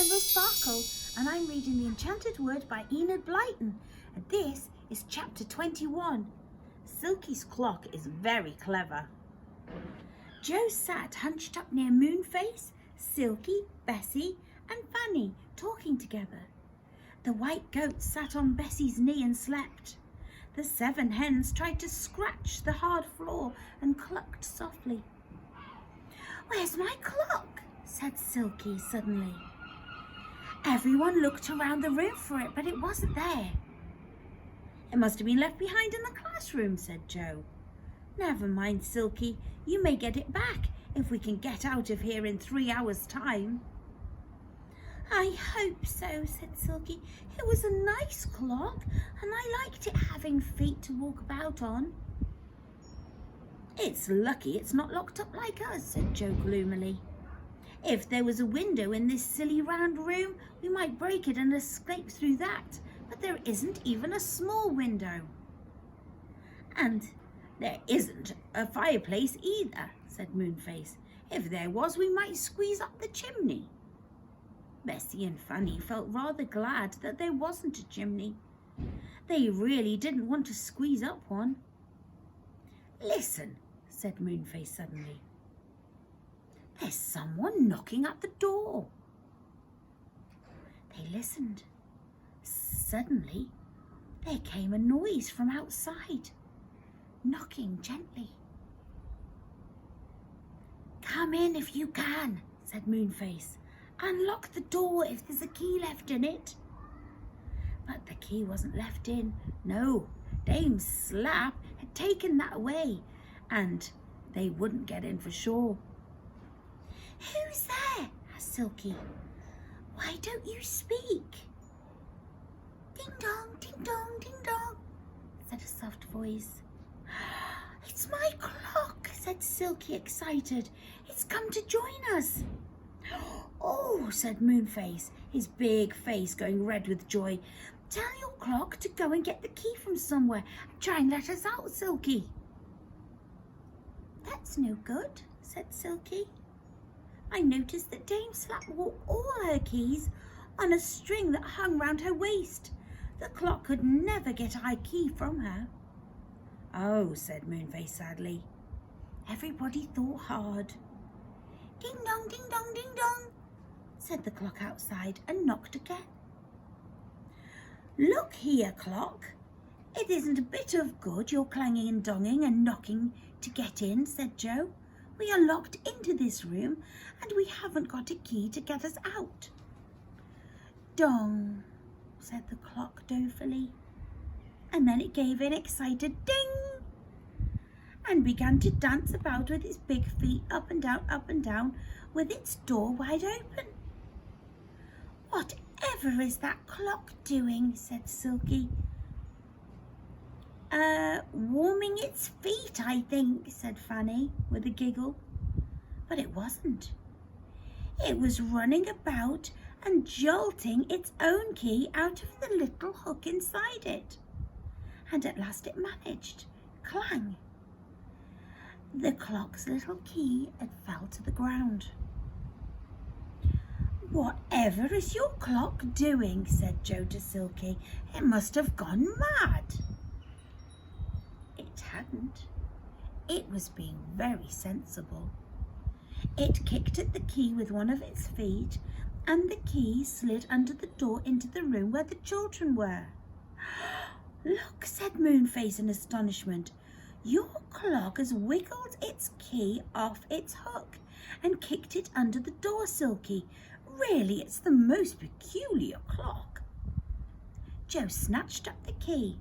Miss Sparkle, and I'm reading The Enchanted Wood by Enid Blyton, and this is chapter 21. Silkie's clock is very clever. Joe sat hunched up near Moonface, Silkie, Bessie and Fanny talking together. The white goat sat on Bessie's knee and slept. The 7 hens tried to scratch the hard floor and clucked softly. "Where's my clock?" said Silkie suddenly. Everyone looked around the room for it, but it wasn't there. "It must have been left behind in the classroom," said Joe. "Never mind, Silkie, you may get it back if we can get out of here in 3 hours' time." "I hope so," said Silkie. "It was a nice clock and I liked it having feet to walk about on." "It's lucky it's not locked up like us," said Joe gloomily. "If there was a window in this silly round room, we might break it and escape through that, but there isn't even a small window." "And there isn't a fireplace either," said Moonface. "If there was, we might squeeze up the chimney." Bessie and Fanny felt rather glad that there wasn't a chimney. They really didn't want to squeeze up one. "Listen," said Moonface suddenly. "There's someone knocking at the door." They listened. Suddenly, there came a noise from outside, knocking gently. "Come in if you can," said Moonface. "Unlock the door if there's a key left in it." But the key wasn't left in. No, Dame Slap had taken that away, and they wouldn't get in for sure. "Who's there?" asked Silkie. "Why don't you speak?" "Ding dong, ding dong, ding dong," said a soft voice. "It's my clock," said Silkie, excited. "It's come to join us." "Oh," said Moonface, his big face going red with joy. "Tell your clock to go and get the key from somewhere and try and let us out, Silkie." "That's no good," said Silkie. "I noticed that Dame Slap wore all her keys on a string that hung round her waist. The clock could never get a key from her." "Oh," said Moonface sadly. Everybody thought hard. "Ding dong, ding dong, ding dong," said the clock outside and knocked again. "Look here, clock. It isn't a bit of good your clanging and donging and knocking to get in," said Joe. "We are locked into this room and we haven't got a key to get us out." "Dong," said the clock dolefully, and then it gave an excited ding and began to dance about with its big feet up and down with its door wide open. "Whatever is that clock doing?" said Silkie. Warming its feet, I think," said Fanny with a giggle. But it wasn't. It was running about and jolting its own key out of the little hook inside it. And at last it managed. Clang! The clock's little key had fell to the ground. "Whatever is your clock doing?" said Joe to Silkie. "It must have gone mad." It hadn't. It was being very sensible. It kicked at the key with one of its feet, and the key slid under the door into the room where the children were. "Look," said Moonface in astonishment. "Your clock has wiggled its key off its hook and kicked it under the door, Silkie. Really, it's the most peculiar clock." Joe snatched up the key.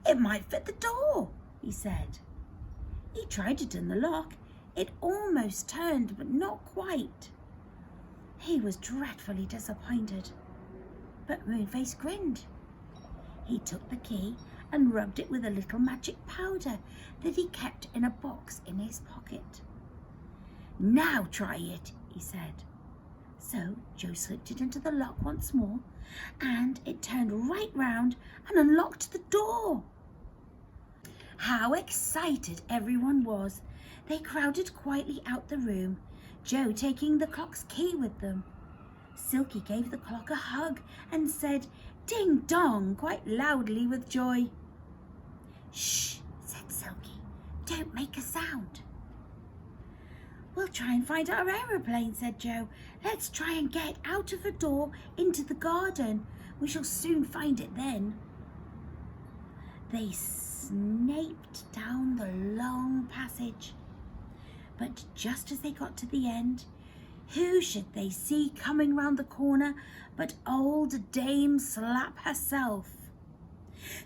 "It might fit the door," he said. He tried it in the lock. It almost turned, but not quite. He was dreadfully disappointed, but Moonface grinned. He took the key and rubbed it with a little magic powder that he kept in a box in his pocket. "Now try it," he said. So Joe slipped it into the lock once more, and it turned right round and unlocked the door. How excited everyone was! They crowded quietly out the room, Joe taking the clock's key with them. Silkie gave the clock a hug and said, "Ding dong," quite loudly with joy. "Shh," said Silkie, "don't make a sound." "We'll try and find our aeroplane," said Joe. "Let's try and get out of the door into the garden. We shall soon find it then." They snaked down the long passage. But just as they got to the end, who should they see coming round the corner but old Dame Slap herself.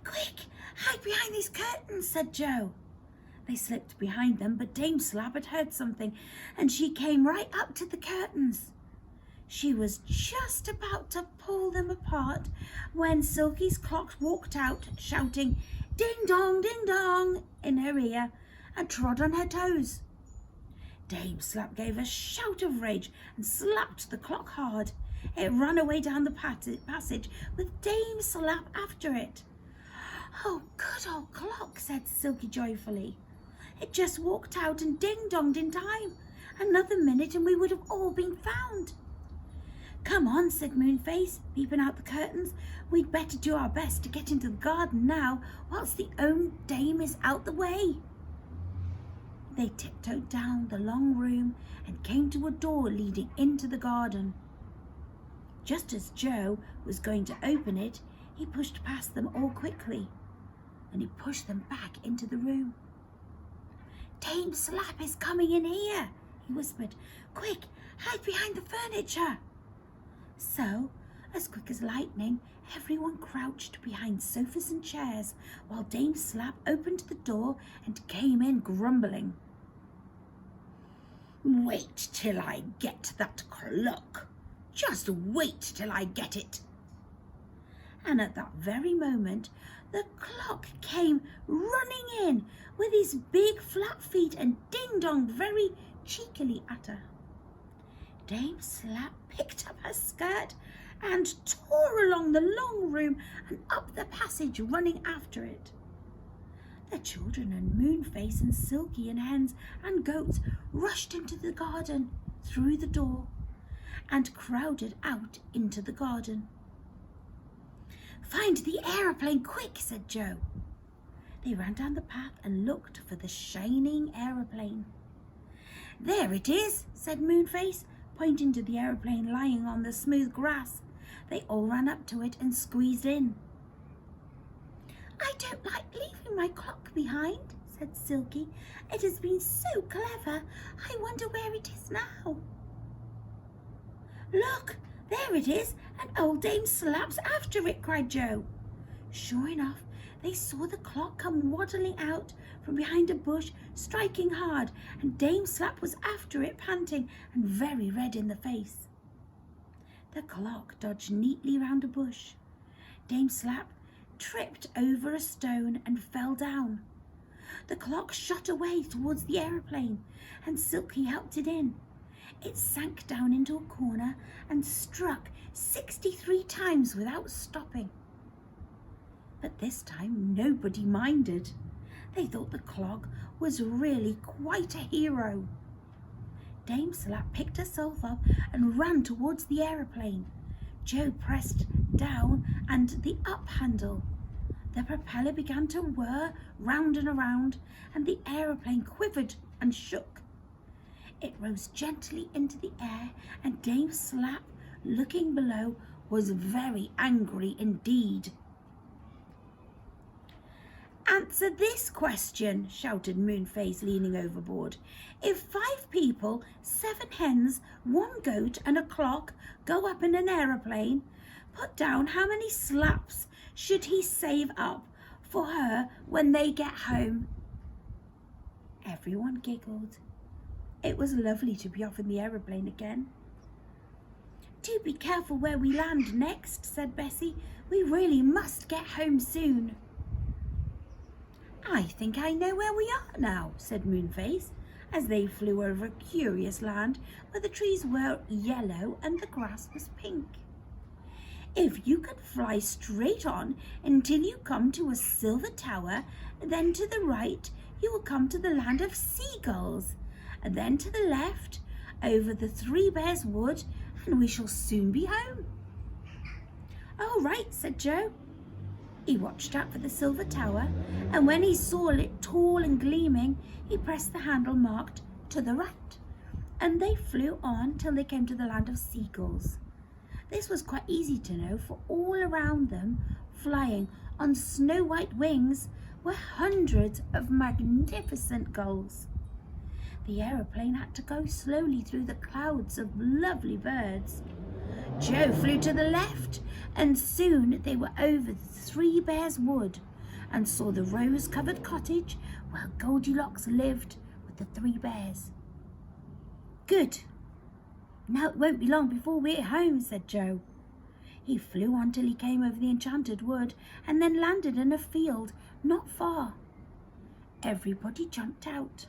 "Quick, hide behind these curtains," said Joe. They slipped behind them, but Dame Slap had heard something, and she came right up to the curtains. She was just about to pull them apart when Silkie's clock walked out, shouting "Ding dong," in her ear and trod on her toes. Dame Slap gave a shout of rage and slapped the clock hard. It ran away down the passage with Dame Slap after it. "Oh, good old clock," said Silkie joyfully. "It just walked out and ding-donged in time. Another minute and we would have all been found." "Come on," said Moonface, peeping out the curtains. "We'd better do our best to get into the garden now, whilst the old dame is out the way." They tiptoed down the long room and came to a door leading into the garden. Just as Joe was going to open it, he pushed past them all quickly, and he pushed them back into the room. "Dame Slap is coming in here," he whispered. "Quick, hide behind the furniture." So, as quick as lightning, everyone crouched behind sofas and chairs while Dame Slap opened the door and came in grumbling. "Wait till I get that clock. Just wait till I get it." And at that very moment, the clock came running in with his big flat feet and ding-donged very cheekily at her. Dame Slap picked up her skirt and tore along the long room and up the passage, running after it. The children and Moonface and Silkie and hens and goats rushed into the garden through the door and crowded out into the garden. "Find the aeroplane quick," said Joe. They ran down the path and looked for the shining aeroplane. "There it is," said Moonface, pointing to the aeroplane lying on the smooth grass. They all ran up to it and squeezed in. "I don't like leaving my clock behind," said Silkie. "It has been so clever. I wonder where it is now." "Look, there it is, and old Dame Slap's after it," cried Joe. Sure enough, they saw the clock come waddling out from behind a bush, striking hard, and Dame Slap was after it, panting and very red in the face. The clock dodged neatly round a bush. Dame Slap tripped over a stone and fell down. The clock shot away towards the aeroplane, and Silkie helped it in. It sank down into a corner and struck 63 times without stopping. But this time nobody minded. They thought the clock was really quite a hero. Dame Slap picked herself up and ran towards the aeroplane. Joe pressed down and the up handle. The propeller began to whir round and around, and the aeroplane quivered and shook. It rose gently into the air, and Dame Slap, looking below, was very angry indeed. "Answer this question," shouted Moonface, leaning overboard. "If 5 people, 7 hens, 1 goat and a clock go up in an aeroplane, put down how many slaps should he save up for her when they get home?" Everyone giggled. It was lovely to be off in the aeroplane again. "Do be careful where we land next," said Bessie. "We really must get home soon." "I think I know where we are now," said Moonface, as they flew over a curious land where the trees were yellow and the grass was pink. "If you can fly straight on until you come to a silver tower, then to the right you will come to the land of seagulls, and then to the left over the 3 Bears Wood, and we shall soon be home." "Oh, right," said Joe. He watched out for the silver tower, and when he saw it tall and gleaming, he pressed the handle marked "to the right," and they flew on till they came to the land of seagulls. This was quite easy to know, for all around them, flying on snow-white wings, were hundreds of magnificent gulls. The aeroplane had to go slowly through the clouds of lovely birds. Joe flew to the left, and soon they were over the Three Bears Wood and saw the rose-covered cottage where Goldilocks lived with the three bears. "Good. Now it won't be long before we're home," said Joe. He flew on till he came over the Enchanted Wood and then landed in a field not far. Everybody jumped out.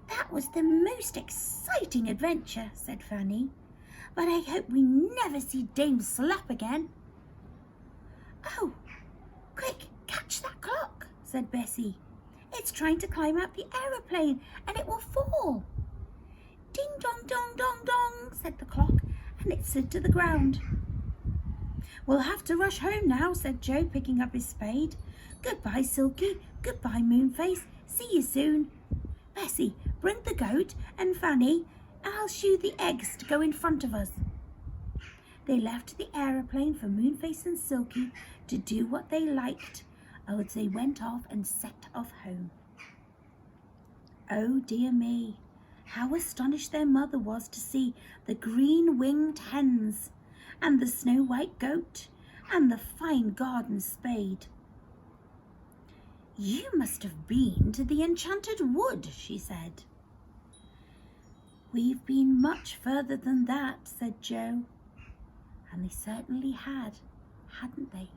"That was the most exciting adventure," said Fanny, "but I hope we never see Dame Slap again." "Oh, quick, catch that clock," said Bessie. "It's trying to climb up the aeroplane and it will fall." "Ding dong dong dong dong," said the clock, and it slid to the ground. "We'll have to rush home now," said Joe, picking up his spade. "Goodbye, Silkie. Goodbye, Moonface. See you soon. Bessie, bring the goat, and Fanny, and I'll shoe the eggs to go in front of us." They left the aeroplane for Moonface and Silkie to do what they liked as they went off and set off home. Oh dear me, how astonished their mother was to see the green-winged hens and the snow-white goat and the fine garden spade. "You must have been to the Enchanted Wood," she said. "We've been much further than that," said Joe. And they certainly had, hadn't they?